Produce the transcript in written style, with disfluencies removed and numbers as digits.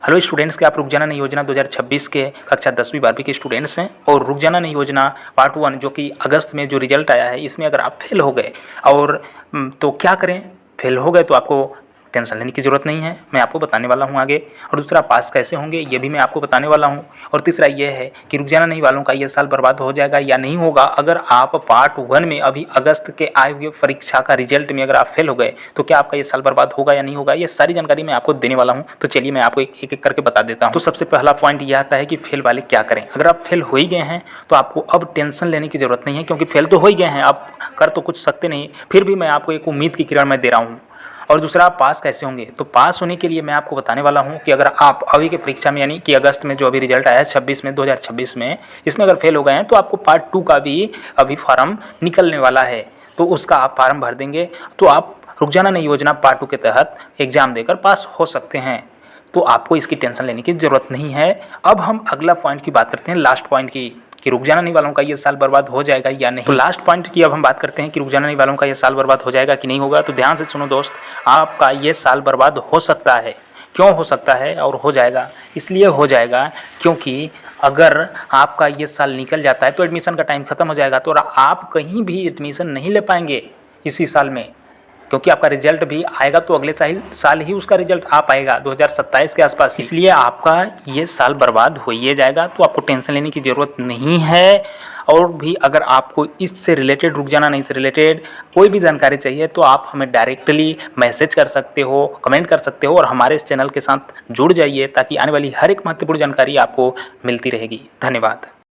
Hello students, क्या आप रुक जाना नहीं योजना 2026 के कक्षा 10वीं 12वीं के स्टूडेंट्स हैं? और रुक जाना नहीं योजना पार्ट 1 जो कि अगस्त में जो रिजल्ट आया है, इसमें अगर आप फेल हो गए और तो क्या करें? फेल हो गए तो आपको टेंशन लेने की ज़रूरत नहीं है, मैं आपको बताने वाला हूं आगे। और दूसरा, पास कैसे होंगे ये भी मैं आपको बताने वाला हूं। और तीसरा ये है कि रुक जाना नहीं वालों का ये साल बर्बाद हो जाएगा या नहीं होगा अगर आप पार्ट 1 में अभी अगस्त के आए हुए परीक्षा का रिजल्ट में अगर आप फेल हो गए तो क्या आपका ये साल बर्बाद होगा या नहीं होगा, ये सारी जानकारी मैं आपको देने वाला हूँ। तो चलिए मैं आपको एक एक करके बता देता हूँ। तो सबसे पहला पॉइंट यह आता है कि फेल वाले क्या करें। अगर आप फेल हो ही गए हैं तो आपको अब टेंशन लेने की ज़रूरत नहीं है, क्योंकि फेल तो हो ही गए हैं, आप कर तो कुछ सकते नहीं। फिर भी मैं आपको एक उम्मीद की किरण मैं दे रहा हूँ। और दूसरा, पास कैसे होंगे? तो पास होने के लिए मैं आपको बताने वाला हूं कि अगर आप अभी के परीक्षा में यानी कि अगस्त में जो अभी रिजल्ट आया है 2026 में, इसमें अगर फेल हो गए हैं तो आपको पार्ट 2 का भी अभी फार्म निकलने वाला है, तो उसका आप फार्म भर देंगे तो आप रुक जाना नहीं योजना पार्ट 2 के तहत एग्जाम देकर पास हो सकते हैं। तो आपको इसकी टेंशन लेने की ज़रूरत नहीं है। अब हम अगला पॉइंट की बात करते हैं, लास्ट पॉइंट की, कि रुक जाना नहीं वालों का ये साल बर्बाद हो जाएगा या नहीं। तो लास्ट पॉइंट की अब हम बात करते हैं कि रुक जाना नहीं वालों का ये साल बर्बाद हो जाएगा कि नहीं होगा। तो ध्यान से सुनो दोस्त, आपका ये साल बर्बाद हो सकता है। क्यों हो सकता है और हो जाएगा? इसलिए हो जाएगा क्योंकि अगर आपका ये साल निकल जाता है तो एडमिशन का टाइम ख़त्म हो जाएगा, तो आप कहीं भी एडमिशन नहीं ले पाएंगे इसी साल में, क्योंकि आपका रिजल्ट भी आएगा तो अगले साल ही उसका रिजल्ट आ पाएगा 2027 के आसपास। इसलिए आपका ये साल बर्बाद हो ही जाएगा, तो आपको टेंशन लेने की ज़रूरत नहीं है। और भी अगर आपको इससे रिलेटेड, रुक जाना नहीं से रिलेटेड कोई भी जानकारी चाहिए तो आप हमें डायरेक्टली मैसेज कर सकते हो, कमेंट कर सकते हो और हमारे इस चैनल के साथ जुड़ जाइए, ताकि आने वाली हर एक महत्वपूर्ण जानकारी आपको मिलती रहेगी। धन्यवाद।